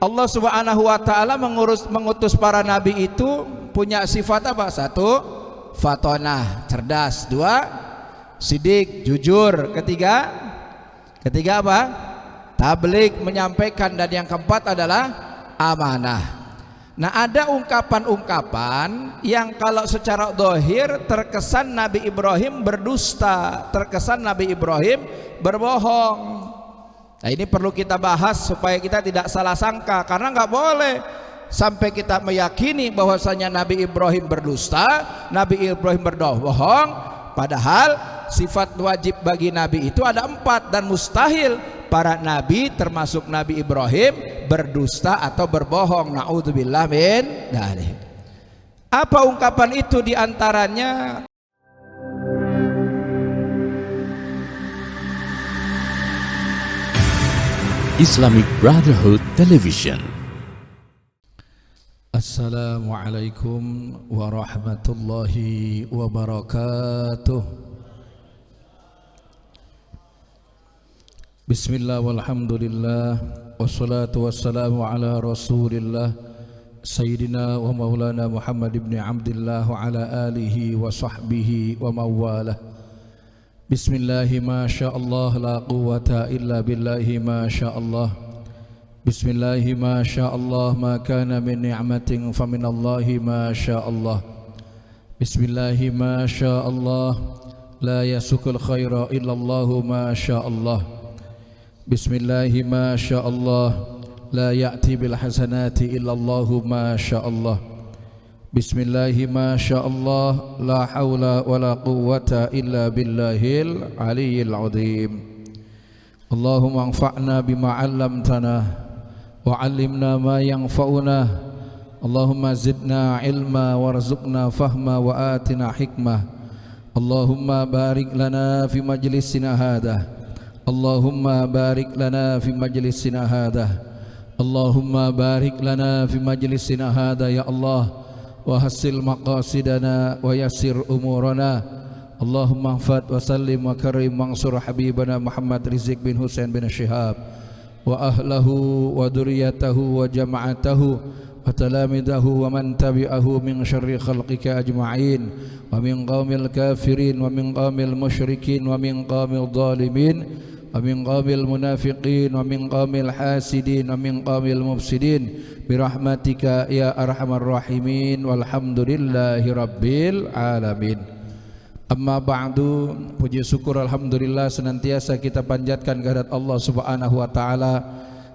Allah Subhanahu wa taala mengutus para nabi itu punya sifat apa? Satu, fatonah, cerdas. Dua, sidik, jujur. Ketiga apa? Tabligh, menyampaikan. Dan yang keempat adalah amanah. Nah, ada ungkapan-ungkapan yang kalau secara zahir terkesan Nabi Ibrahim berdusta, terkesan Nabi Ibrahim berbohong. Nah, ini perlu kita bahas supaya kita tidak salah sangka, karena nggak boleh sampai kita meyakini bahwasanya Nabi Ibrahim berdusta, Nabi Ibrahim berbohong, padahal sifat wajib bagi Nabi itu ada 4 dan mustahil para nabi termasuk Nabi Ibrahim berdusta atau berbohong. Na'udzubillah min dzalik. Apa ungkapan itu diantaranya? Islamic Brotherhood Television. Assalamualaikum warahmatullahi wabarakatuh. Bismillah walhamdulillah wassalatu wassalamu ala rasulillah Sayyidina wa maulana Muhammad ibn Abdillah wa ala alihi wa sahbihi wa mawalah. Bismillahi ma sya'allah la quwwata illa billahi ma sya'allah. Bismillahi ma sya'allah ma kana min ni'matin fa minallahi ma sya'allah. Bismillahi ma sya'allah la yasukul khaira illallahu ma sya'allah. Bismillahi ma sya'allah la ya'ti bil hasanati illallahu ma sya'allah. Bismillahi ma sya'allah la hawla wa la quwwata illa billahil aliyyil azim. Allahumma anfa'na bima 'allamtana wa 'allimna ma yanfa'una. Allahumma zidna ilma warzuqna fahma wa atina hikmah. Allahumma barik lana fi majlisina hadha. Allahumma barik lana fi majlisina hadha. Allahumma barik lana fi majlisina hadha ya Allah, wa hasil maqasidana wa yassir umurana. Allahumma anfad wa sallim wa karim mansur habibana Muhammad Rizq bin Husain bin Syihab wa ahlahu wa duriyatahu wa jama'atahu wa talamidahu wa man tabi'ahu min syarri khalqika ajma'in wa min qawmil kafirin wa min qawmil musyrikin wa min qawmil zalimin wa min qawmil munafiqin wa min qawmil hasidin wa min qawmil mufsidin birahmatika ya arhamar rahimin walhamdulillahi rabbil alamin. Amma ba'du, puji syukur alhamdulillah senantiasa kita panjatkan kehadirat Allah Subhanahu wa taala.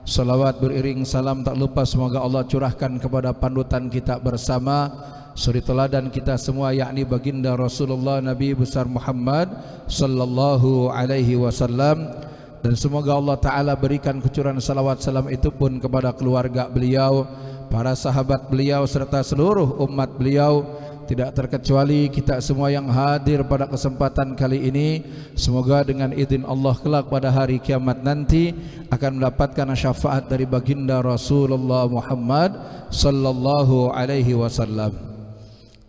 Salawat beriring salam tak lupa semoga Allah curahkan kepada panutan kita bersama, suri teladan kita semua, yakni baginda Rasulullah Nabi besar Muhammad sallallahu alaihi wasallam. Dan semoga Allah Ta'ala berikan kucuran salawat salam itu pun kepada keluarga beliau, para sahabat beliau serta seluruh umat beliau, tidak terkecuali kita semua yang hadir pada kesempatan kali ini. Semoga dengan izin Allah kelak pada hari kiamat nanti akan mendapatkan syafaat dari baginda Rasulullah Muhammad sallallahu alaihi wasallam.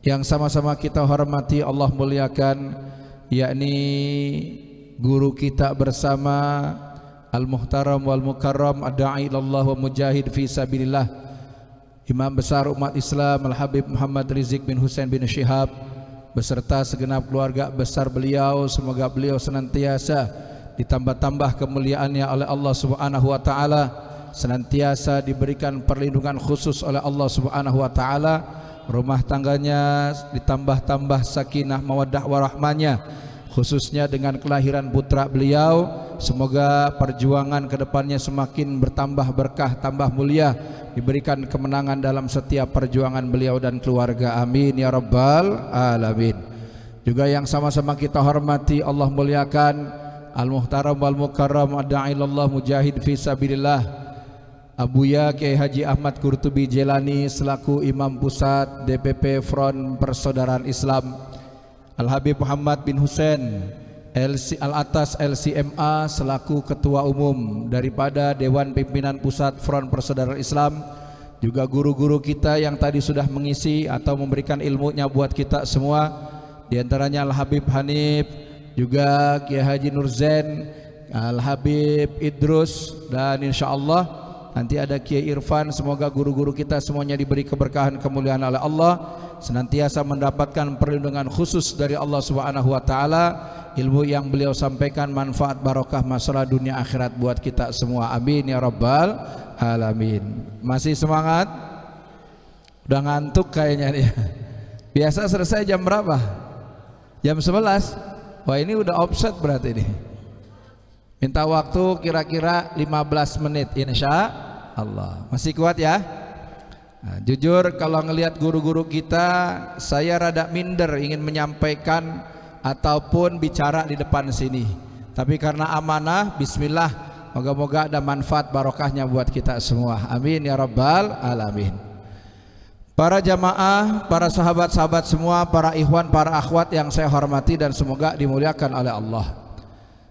Yang sama-sama kita hormati, Allah muliakan, yakni guru kita bersama Al-Muhtaram wal Mukarram ad-da'i ilallah wa mujahid fi sabilillah, Imam besar umat Islam Al-Habib Muhammad Rizq bin Husain bin Syihab beserta segenap keluarga besar beliau. Semoga beliau senantiasa ditambah-tambah kemuliaannya oleh Allah Subhanahu wa taala, senantiasa diberikan perlindungan khusus oleh Allah Subhanahu wa taala, rumah tangganya ditambah-tambah sakinah mawaddah warahmanya, khususnya dengan kelahiran putra beliau. Semoga perjuangan kedepannya semakin bertambah berkah, tambah mulia, diberikan kemenangan dalam setiap perjuangan beliau dan keluarga, amin ya rabbal alamin. Juga yang sama-sama kita hormati, Allah muliakan Al-Muhtaram wal Mukarram ad-da'i ilallah mujahid fi sabilillah Abuya Kiai Haji Ahmad Qurtubi Jelani selaku Imam Pusat DPP Front Persaudaraan Islam, Al-Habib Muhammad bin Husain Al-Atas LCMA selaku Ketua Umum daripada Dewan Pimpinan Pusat Front Persaudaraan Islam, juga guru-guru kita yang tadi sudah mengisi atau memberikan ilmunya buat kita semua, diantaranya Al-Habib Hanif, juga Kiai Haji Nurzen, Al-Habib Idrus, dan insya Allah nanti ada Kiai Irfan. Semoga guru-guru kita semuanya diberi keberkahan kemuliaan oleh Allah, senantiasa mendapatkan perlindungan khusus dari Allah Subhanahu wa taala. Ilmu yang beliau sampaikan manfaat barokah masalah dunia akhirat buat kita semua. Amin ya rabbal alamin. Masih semangat? Udah ngantuk kayaknya nih. Biasa selesai jam berapa? Jam 11. Wah, ini udah offset berarti nih. Minta waktu kira-kira 15 menit insya Allah. Masih kuat ya? Nah, jujur kalau ngelihat guru-guru kita, saya rada minder ingin menyampaikan ataupun bicara di depan sini. Tapi karena amanah, bismillah, moga-moga ada manfaat barokahnya buat kita semua. Amin ya rabbal alamin. Para jamaah, para sahabat-sahabat semua, para ikhwan, para akhwat yang saya hormati dan semoga dimuliakan oleh Allah.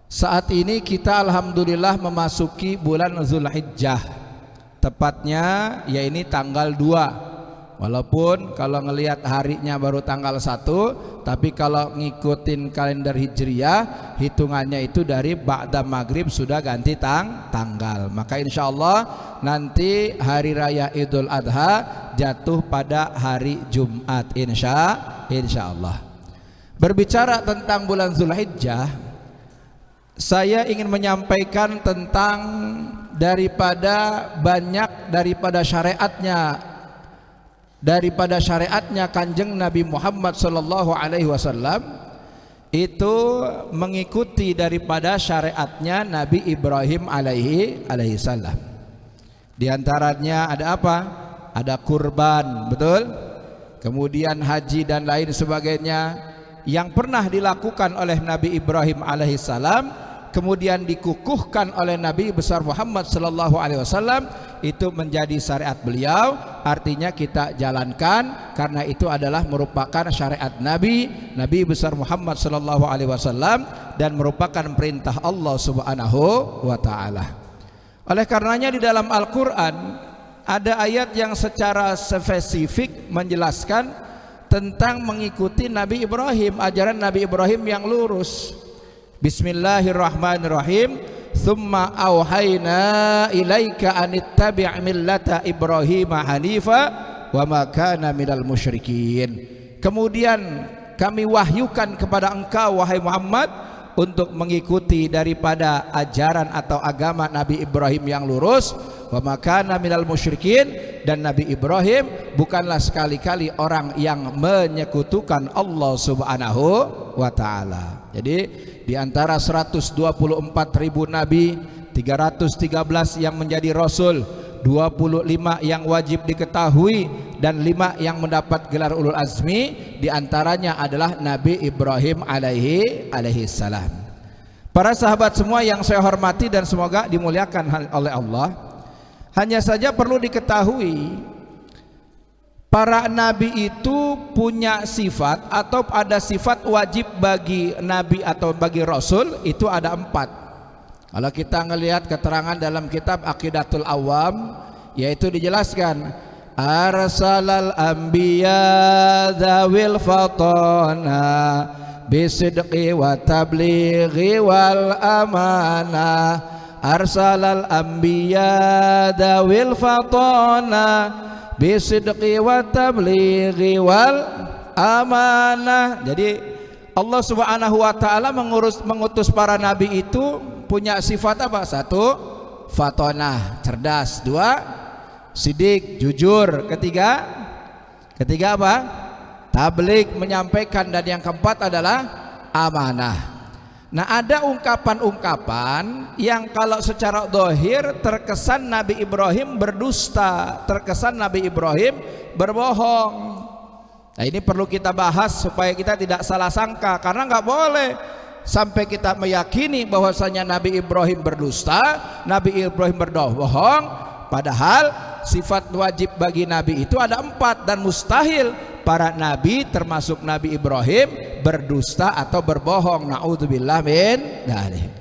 Saat ini kita alhamdulillah memasuki bulan Zulhijjah. Tepatnya ya ini tanggal 2. Walaupun kalau ngelihat harinya baru tanggal 1, tapi kalau ngikutin kalender Hijriyah hitungannya itu dari ba'da maghrib sudah ganti tanggal. Maka insya Allah nanti hari raya Idul Adha jatuh pada hari Jumat insya Allah. Berbicara tentang bulan Zulhijjah, saya ingin menyampaikan tentang daripada syariatnya Kanjeng Nabi Muhammad sallallahu alaihi wasallam itu mengikuti daripada syariatnya Nabi Ibrahim alaihi salam. Di antaranya ada apa? Ada kurban, betul? Kemudian haji dan lain sebagainya yang pernah dilakukan oleh Nabi Ibrahim alaihi salam, kemudian dikukuhkan oleh Nabi besar Muhammad sallallahu alaihi wasallam, itu menjadi syariat beliau. Artinya kita jalankan karena itu adalah merupakan syariat Nabi besar Muhammad sallallahu alaihi wasallam dan merupakan perintah Allah Subhanahu wa taala. Oleh karenanya di dalam Al-Qur'an ada ayat yang secara spesifik menjelaskan tentang mengikuti Nabi Ibrahim, ajaran Nabi Ibrahim yang lurus. Bismillahirrahmanirrahim. Tsumma auhayna ilaika anittabi' millata Ibrahim hanifa wa ma kana minal musyrikin. Kemudian kami wahyukan kepada engkau wahai Muhammad untuk mengikuti daripada ajaran atau agama Nabi Ibrahim yang lurus, wa ma kana minal musyrikin, dan Nabi Ibrahim bukanlah sekali-kali orang yang menyekutukan Allah Subhanahu wa taala. Jadi di antara 124.000 nabi, 313 yang menjadi rasul, 25 yang wajib diketahui dan 5 yang mendapat gelar ulul azmi, di antaranya adalah Nabi Ibrahim alaihi salam. Para sahabat semua yang saya hormati dan semoga dimuliakan oleh Allah, hanya saja perlu diketahui para nabi itu punya sifat atau ada sifat wajib bagi nabi atau bagi rasul, itu ada 4. Kalau kita ngelihat keterangan dalam kitab Aqidatul Awam, yaitu dijelaskan arsalal anbiya dzawil fatana bisidqi wa tablighi wal amanah. Arsalal anbiya dzawil fatana bisidqi wa tablighi wal amanah. Jadi Allah Subhanahu wa taala mengutus para nabi itu punya sifat apa? 1, fatonah, cerdas. 2, sidik, jujur. Ketiga apa? Tabligh, menyampaikan. Dan yang keempat adalah amanah. Nah, ada ungkapan-ungkapan yang kalau secara zahir terkesan Nabi Ibrahim berdusta, terkesan Nabi Ibrahim berbohong. Nah, ini perlu kita bahas supaya kita tidak salah sangka, karena nggak boleh sampai kita meyakini bahwasanya Nabi Ibrahim berdusta, Nabi Ibrahim berbohong, padahal sifat wajib bagi Nabi itu ada 4 dan mustahil para nabi termasuk Nabi Ibrahim berdusta atau berbohong. Naudzubillah min dzalik.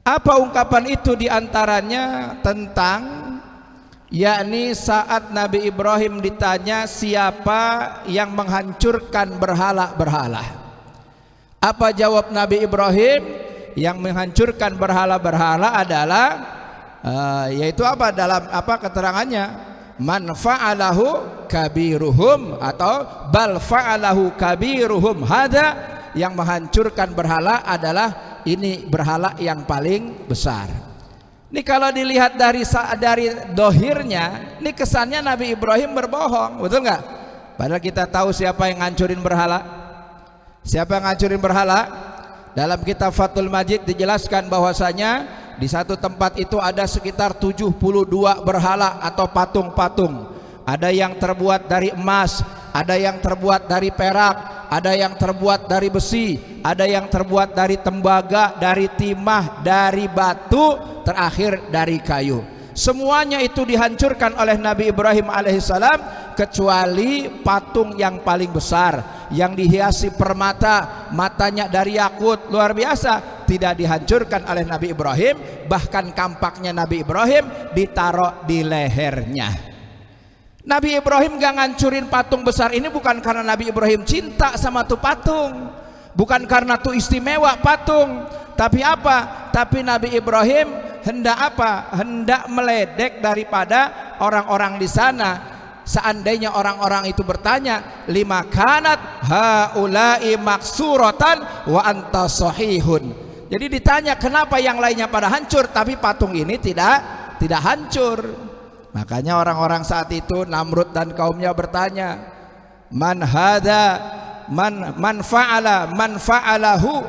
Apa ungkapan itu? Diantaranya tentang yakni saat Nabi Ibrahim ditanya siapa yang menghancurkan berhala-berhala. Apa jawab Nabi Ibrahim? Yang menghancurkan berhala-berhala adalah yaitu apa dalam apa keterangannya? Man fa'alahu kabiruhum atau bal fa'alahu kabiruhum hada, yang menghancurkan berhala adalah ini berhala yang paling besar. Ini kalau dilihat dari dohirnya, ini kesannya Nabi Ibrahim berbohong, betul nggak? Padahal kita tahu siapa yang ngancurin berhala. Siapa yang ngancurin berhala? Dalam kitab Fathul Majid dijelaskan bahwasanya di satu tempat itu ada sekitar 72 berhala atau patung-patung. Ada yang terbuat dari emas, ada yang terbuat dari perak, ada yang terbuat dari besi, ada yang terbuat dari tembaga, dari timah, dari batu, terakhir dari kayu. Semuanya itu dihancurkan oleh Nabi Ibrahim alaihissalam kecuali patung yang paling besar yang dihiasi permata, matanya dari yakut, luar biasa, tidak dihancurkan oleh Nabi Ibrahim. Bahkan kampaknya Nabi Ibrahim ditaruh di lehernya. Nabi Ibrahim gak ngancurin patung besar ini bukan karena Nabi Ibrahim cinta sama tuh patung, bukan karena tuh istimewa patung, tapi apa? Tapi Nabi Ibrahim hendak apa? Hendak meledek daripada orang-orang di sana. Seandainya orang-orang itu bertanya, lima kanat haula'i maksuratan wa anta sahihun. Jadi ditanya kenapa yang lainnya pada hancur tapi patung ini tidak hancur. Makanya orang-orang saat itu Namrud dan kaumnya bertanya, man hada man fa'alahu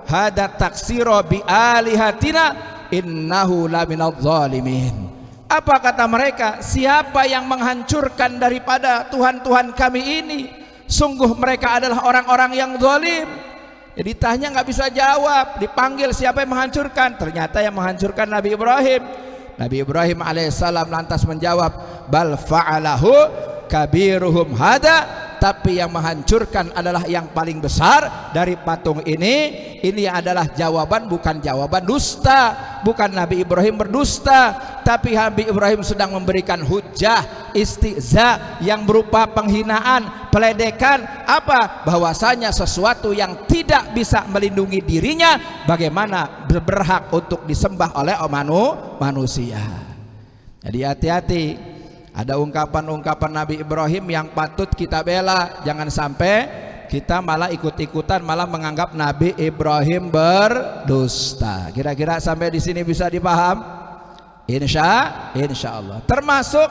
hada taksiro bi alihatina innahu laminadz zalimin. Apa kata mereka? Siapa yang menghancurkan daripada Tuhan-Tuhan kami ini? Sungguh mereka adalah orang-orang yang zalim. Jadi tanya nggak bisa jawab, dipanggil siapa yang menghancurkan? Ternyata yang menghancurkan Nabi Ibrahim. Nabi Ibrahim alaihissalam lantas menjawab, bal fa'alahu kabiruhum hada, tapi yang menghancurkan adalah yang paling besar dari patung ini. Ini adalah jawaban, bukan jawaban dusta, bukan Nabi Ibrahim berdusta, tapi Nabi Ibrahim sedang memberikan hujjah istihza yang berupa penghinaan, peledekan, apa? Bahwasanya sesuatu yang tidak bisa melindungi dirinya bagaimana berhak untuk disembah oleh manusia. Jadi hati-hati. Ada ungkapan-ungkapan Nabi Ibrahim yang patut kita bela. Jangan sampai kita malah ikut-ikutan, malah menganggap Nabi Ibrahim berdusta. Kira-kira sampai di sini bisa dipaham? Insya Allah. Termasuk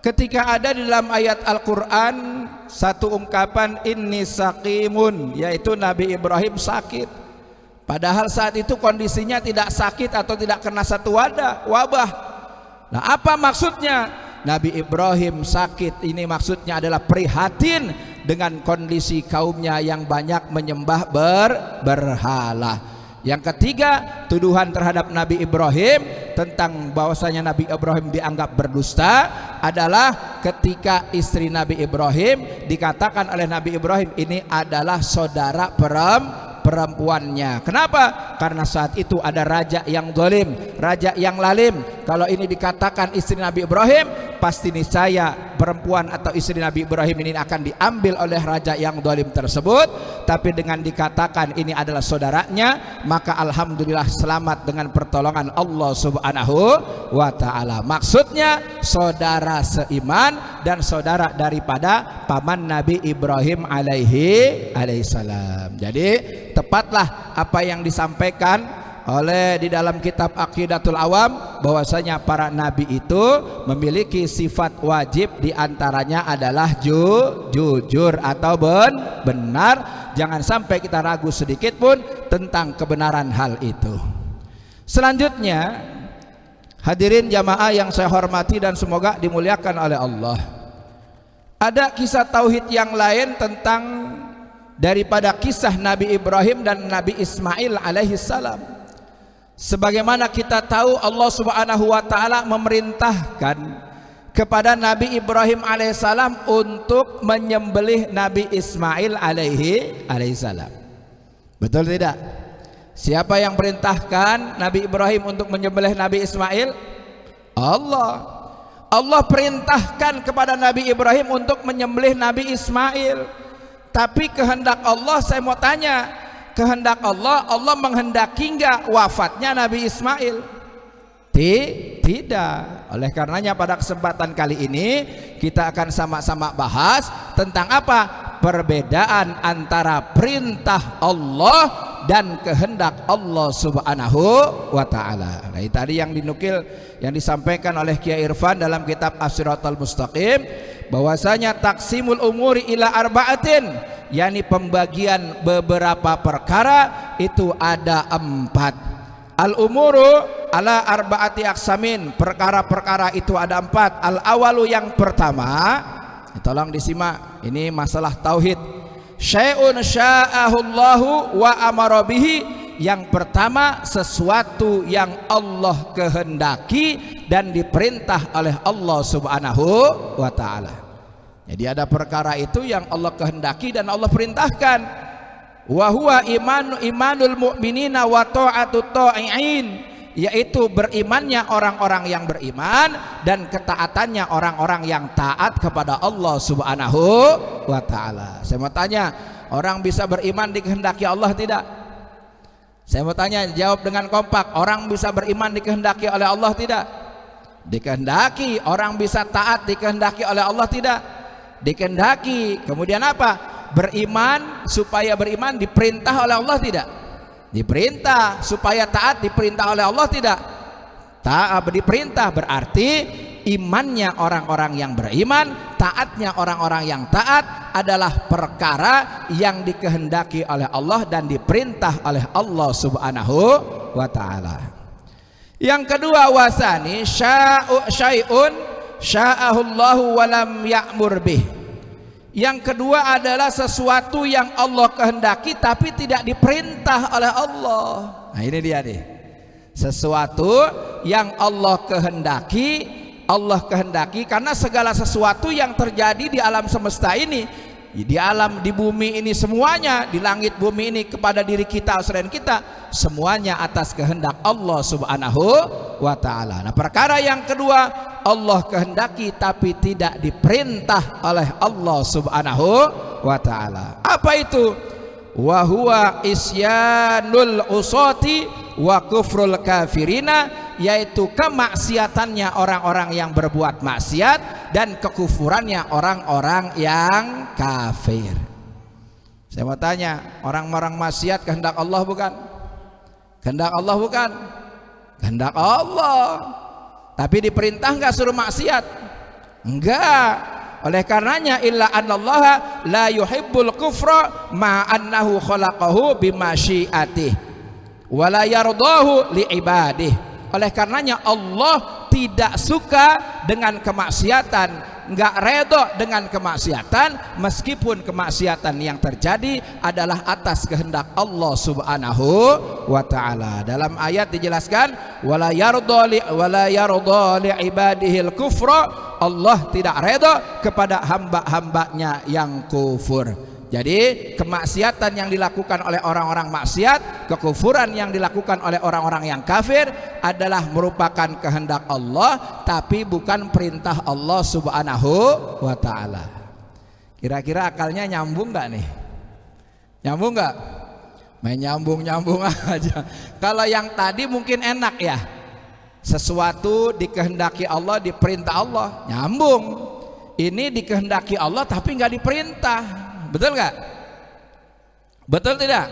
ketika ada di dalam ayat Al-Quran satu ungkapan inni saqimun, yaitu Nabi Ibrahim sakit. Padahal saat itu kondisinya tidak sakit atau tidak kena satu wabah. Nah, apa maksudnya? Nabi Ibrahim sakit ini maksudnya adalah prihatin dengan kondisi kaumnya yang banyak menyembah berhala. Yang ketiga, tuduhan terhadap Nabi Ibrahim tentang bahwasanya Nabi Ibrahim dianggap berdusta adalah ketika istri Nabi Ibrahim dikatakan oleh Nabi Ibrahim ini adalah saudara perempuannya. Kenapa? Karena saat itu ada raja yang zalim, raja yang lalim. Kalau ini dikatakan istri Nabi Ibrahim, pasti niscaya perempuan atau istri Nabi Ibrahim ini akan diambil oleh raja yang zalim tersebut. Tapi dengan dikatakan ini adalah saudaranya, maka alhamdulillah selamat dengan pertolongan Allah Subhanahu wa taala. Maksudnya saudara seiman dan saudara daripada paman Nabi Ibrahim alaihissalam. Jadi tepatlah apa yang disampaikan oleh di dalam kitab Aqidatul Awam, bahwasanya para nabi itu memiliki sifat wajib, diantaranya adalah jujur atau benar. Jangan sampai kita ragu sedikit pun tentang kebenaran hal itu. Selanjutnya, hadirin jamaah yang saya hormati dan semoga dimuliakan oleh Allah, ada kisah tauhid yang lain tentang daripada kisah Nabi Ibrahim dan Nabi Ismail alaihissalam. Sebagaimana kita tahu Allah Subhanahu wa taala memerintahkan kepada Nabi Ibrahim alaihissalam untuk menyembelih Nabi Ismail alaihissalam. Betul tidak? Siapa yang perintahkan Nabi Ibrahim untuk menyembelih Nabi Ismail? Allah. Allah perintahkan kepada Nabi Ibrahim untuk menyembelih Nabi Ismail. Tapi kehendak Allah, saya mau tanya, kehendak Allah, Allah menghendaki enggak wafatnya Nabi Ismail? Tidak. Oleh karenanya pada kesempatan kali ini kita akan sama-sama bahas tentang apa? Perbedaan antara perintah Allah dan kehendak Allah Subhanahu wa taala. Nah, tadi yang dinukil yang disampaikan oleh Kiai Irfan dalam kitab As-Siratal Mustaqim bahwasanya taksimul umuri ila arba'atin, yakni pembagian beberapa perkara itu ada 4. Al-umuru ala arba'ati aksamin, perkara-perkara itu ada 4. Al-awalu, yang pertama, tolong disimak, ini masalah tauhid. Syai'un sya'ahullahu wa amara bihi, yang pertama sesuatu yang Allah kehendaki dan diperintah oleh Allah Subhanahu wa taala. Jadi ada perkara itu yang Allah kehendaki dan Allah perintahkan. Wa huwa imanul mu'minina wa ta'atut ta'i'in, yaitu berimannya orang-orang yang beriman dan ketaatannya orang-orang yang taat kepada Allah Subhanahu wa taala. Saya mau tanya, orang bisa beriman dikehendaki Allah tidak? Saya mau tanya, jawab dengan kompak. Orang bisa beriman dikehendaki oleh Allah tidak? Dikehendaki. Orang bisa taat dikehendaki oleh Allah tidak? Dikehendaki. Kemudian apa? Beriman, supaya beriman diperintah oleh Allah tidak? Diperintah. Supaya taat diperintah oleh Allah tidak? Diperintah. Berarti imannya orang-orang yang beriman, taatnya orang-orang yang taat adalah perkara yang dikehendaki oleh Allah dan diperintah oleh Allah Subhanahu wa taala. Yang kedua, wasani syai'un sya'ahullahu wa lam ya'mur bih. Yang kedua adalah sesuatu yang Allah kehendaki tapi tidak diperintah oleh Allah. Nah, ini dia nih. Sesuatu yang Allah kehendaki karena segala sesuatu yang terjadi di alam semesta ini, di bumi ini semuanya, di langit bumi ini kepada diri kita selain kita, semuanya atas kehendak Allah Subhanahu wa taala. Nah, perkara yang kedua, Allah kehendaki tapi tidak diperintah oleh Allah Subhanahu wa taala. Apa itu? Wa huwa isyanul usati wa kufrul kafirina, yaitu kemaksiatannya orang-orang yang berbuat maksiat dan kekufurannya orang-orang yang kafir. Saya mau tanya, orang-orang maksiat kehendak Allah bukan? Kehendak Allah bukan? Kehendak Allah. Tapi diperintah enggak suruh maksiat? Enggak. Oleh karenanya illa annallaha la yuhibbul kufra ma annahu khalaqahu bimasyiatih wa la yardahu li ibadih. Oleh karenanya Allah tidak suka dengan kemaksiatan, enggak redha dengan kemaksiatan, meskipun kemaksiatan yang terjadi adalah atas kehendak Allah Subhanahu wa taala. Dalam ayat dijelaskan wala yarda li ibadihil kufra, Allah tidak redha kepada hamba-hambanya yang kufur. Jadi kemaksiatan yang dilakukan oleh orang-orang maksiat, kekufuran yang dilakukan oleh orang-orang yang kafir adalah merupakan kehendak Allah tapi bukan perintah Allah Subhanahu wa taala. Kira-kira akalnya nyambung nggak nih? Nyambung nggak? Main nyambung aja. Kalau yang tadi mungkin enak ya, sesuatu dikehendaki Allah, diperintah Allah, nyambung. Ini dikehendaki Allah tapi nggak diperintah. Betul nggak? Betul tidak?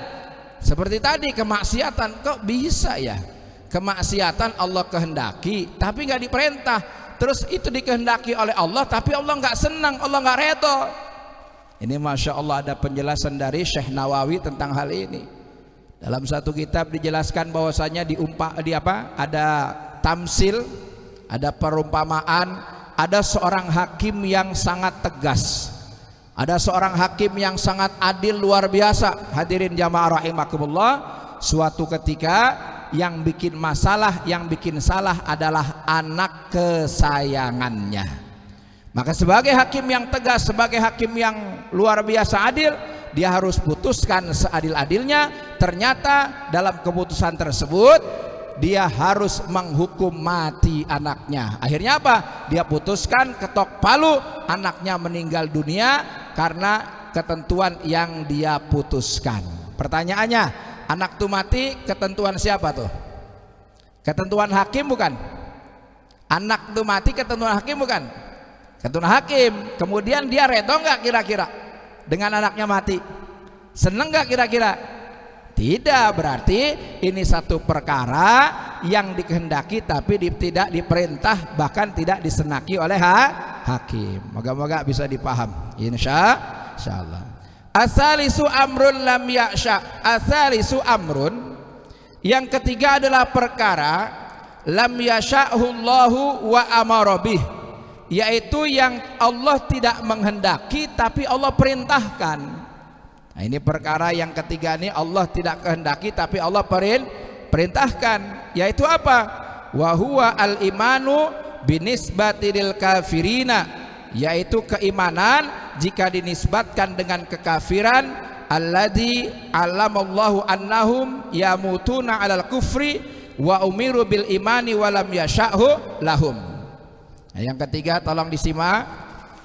Seperti tadi kemaksiatan, kok bisa ya? Kemaksiatan Allah kehendaki tapi nggak diperintah. Terus itu dikehendaki oleh Allah tapi Allah nggak senang, Allah nggak redha. Ini masya Allah ada penjelasan dari Syekh Nawawi tentang hal ini. Dalam satu kitab dijelaskan bahwasanya ada tamsil, ada perumpamaan, ada seorang hakim yang sangat tegas. Ada seorang hakim yang sangat adil luar biasa. Hadirin jamaah rahimakumullah, suatu ketika yang bikin masalah, yang bikin salah adalah anak kesayangannya. Maka sebagai hakim yang tegas, sebagai hakim yang luar biasa adil, dia harus putuskan seadil-adilnya. Ternyata dalam keputusan tersebut dia harus menghukum mati anaknya. Akhirnya apa? Dia putuskan ketok palu, anaknya meninggal dunia karena ketentuan yang dia putuskan. Pertanyaannya, anak itu mati ketentuan siapa tuh? Ketentuan hakim bukan? Anak itu mati ketentuan hakim bukan? Ketentuan hakim. Kemudian dia redho nggak kira-kira dengan anaknya mati? Seneng nggak kira-kira? Tidak, berarti ini satu perkara yang dikehendaki tapi tidak diperintah, bahkan tidak disenaki oleh hakim. Moga-moga bisa dipaham. Insyaallah. Asalisu amrun lam ya'sha. Asalisu amrun, yang ketiga adalah perkara lam yasha'hullahu wa amara bih, yaitu yang Allah tidak menghendaki tapi Allah perintahkan. Nah, ini perkara yang ketiga, ini Allah tidak kehendaki tapi Allah perintahkan, yaitu apa? Wa huwa al-imanu binisbati lil kafirina, yaitu keimanan jika dinisbatkan dengan kekafiran. Alladzi alamallahu annahum yamutuna alal kufri wa umiru bil imani walam yasha'hu lahum. Nah, yang ketiga tolong disimak,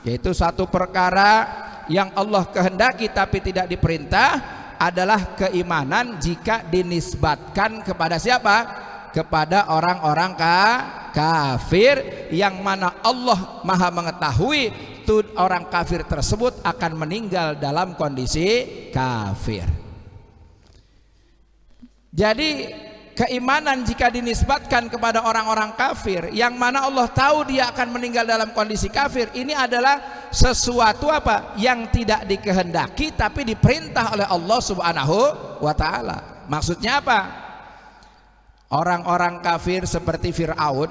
yaitu satu perkara yang Allah kehendaki tapi tidak diperintah adalah keimanan jika dinisbatkan kepada siapa? Kepada orang-orang kafir, yang mana Allah Maha mengetahui tuh orang kafir tersebut akan meninggal dalam kondisi kafir. Jadi keimanan jika dinisbatkan kepada orang-orang kafir yang mana Allah tahu dia akan meninggal dalam kondisi kafir, ini adalah sesuatu apa? Yang tidak dikehendaki tapi diperintah oleh Allah Subhanahu wa taala. Maksudnya apa? Orang-orang kafir seperti Fir'aun,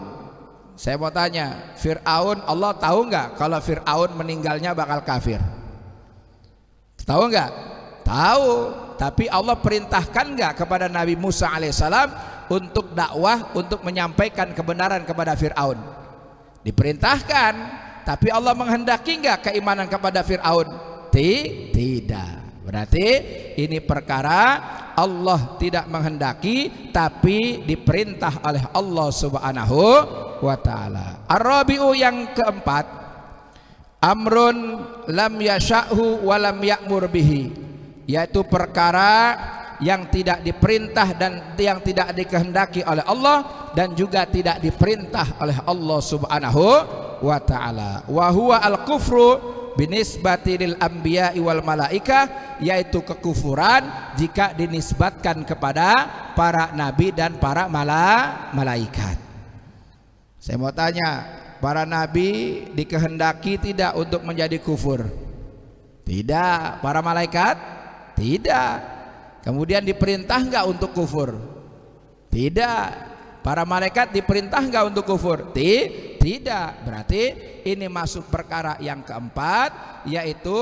saya mau tanya, Fir'aun Allah tahu nggak kalau Fir'aun meninggalnya bakal kafir? Tahu nggak? Tahu. Tapi Allah perintahkan nggak kepada Nabi Musa alaihissalam untuk dakwah, untuk menyampaikan kebenaran kepada Fir'aun? Diperintahkan. Tapi Allah menghendaki nggak keimanan kepada Fir'aun? Tidak. Berarti ini perkara Allah tidak menghendaki tapi diperintah oleh Allah Subhanahu wa taala. Ar-rabi'u, yang keempat, amrun lam yasha'hu wa lam ya'mur bihi, yaitu perkara yang tidak diperintah dan yang tidak dikehendaki oleh Allah dan juga tidak diperintah oleh Allah Subhanahu wa taala. Wa huwa al-kufru binisbati lil anbiya'i wal malaikah, yaitu kekufuran jika dinisbatkan kepada para nabi dan para malaikat. Saya mau tanya, para nabi dikehendaki tidak untuk menjadi kufur? Tidak. Para malaikat? Tidak. Kemudian diperintah enggak untuk kufur? Tidak. Para malaikat diperintah enggak untuk kufur? Tidak. Berarti ini masuk perkara yang keempat, yaitu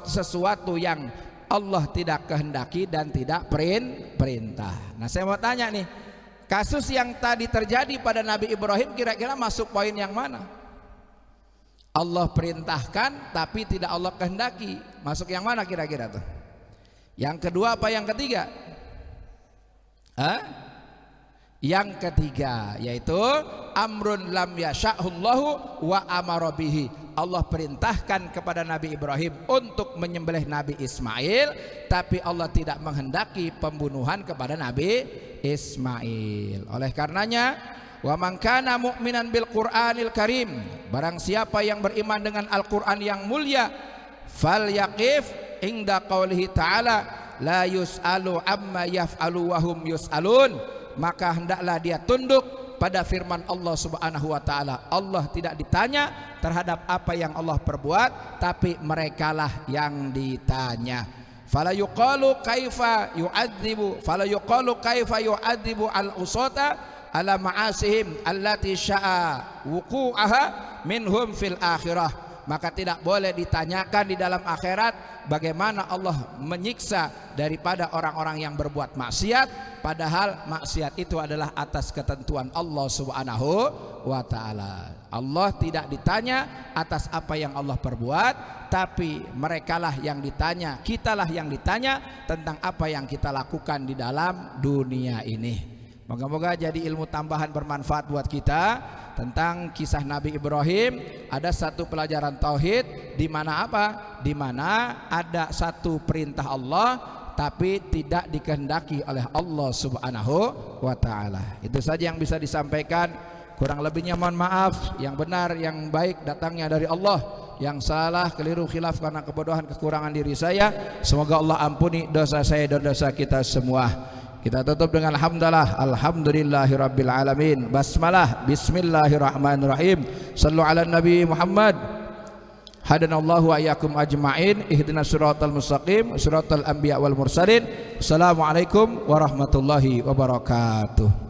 sesuatu yang Allah tidak kehendaki dan tidak perintah. Nah, saya mau tanya nih, kasus yang tadi terjadi pada Nabi Ibrahim kira-kira masuk poin yang mana? Allah perintahkan tapi tidak Allah kehendaki. Masuk yang mana kira-kira tuh? Yang kedua apa yang ketiga? Yang ketiga, yaitu amrun lam yasha'hullahu wa amara bihi. Allah perintahkan kepada Nabi Ibrahim untuk menyembelih Nabi Ismail, tapi Allah tidak menghendaki pembunuhan kepada Nabi Ismail. Oleh karenanya, wa man kana mu'minan bil Qur'anil Karim, barang siapa yang beriman dengan Al-Qur'an yang mulia, fal yaqif inda qaulihi ta'ala la yus'alu amma yaf'alu wa hum yus'alun, maka hendaklah dia tunduk pada firman Allah Subhanahu wa taala. Allah tidak ditanya terhadap apa yang Allah perbuat, tapi merekalah yang ditanya. Fala yuqalu kaifa yu'adzibu al-usata ala ma'asihim allati sya'a wuqu'aha minhum fil akhirah. Maka tidak boleh ditanyakan di dalam akhirat bagaimana Allah menyiksa daripada orang-orang yang berbuat maksiat, padahal maksiat itu adalah atas ketentuan Allah Subhanahu wa taala. Allah tidak ditanya atas apa yang Allah perbuat, tapi merekalah yang ditanya, kitalah yang ditanya tentang apa yang kita lakukan di dalam dunia ini. Moga-moga jadi ilmu tambahan bermanfaat buat kita tentang kisah Nabi Ibrahim. Ada satu pelajaran tauhid di mana apa? Di mana ada satu perintah Allah tapi tidak dikehendaki oleh Allah Subhanahu wa taala. Itu saja yang bisa disampaikan. Kurang lebihnya mohon maaf. Yang benar, yang baik datangnya dari Allah. Yang salah, keliru, khilaf karena kebodohan, kekurangan diri saya, semoga Allah ampuni dosa saya dan dosa kita semua. Kita tutup dengan alhamdulillah, alhamdulillahirabbil alamin. Basmalah, bismillahirrahmanirrahim. Sallu ala nabi Muhammad. Hadanallahu wa iyyakum ajma'in. Ihdinas siratal mustaqim, siratal anbiya wal mursalin. Assalamualaikum warahmatullahi wabarakatuh.